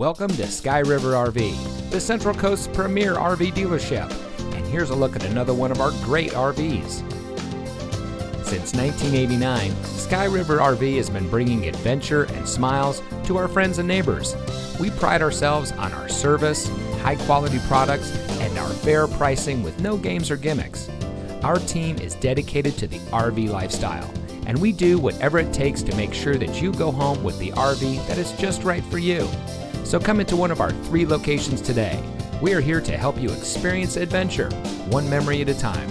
Welcome to Sky River RV, the Central Coast's premier RV dealership. And here's a look at another one of our great RVs. Since 1989, Sky River RV has been bringing adventure and smiles to our friends and neighbors. We pride ourselves on our service, high-quality products, and our fair pricing with no games or gimmicks. Our team is dedicated to the RV lifestyle, and we do whatever it takes to make sure that you go home with the RV that is just right for you. So come into one of our 3 locations today. We are here to help you experience adventure, one memory at a time.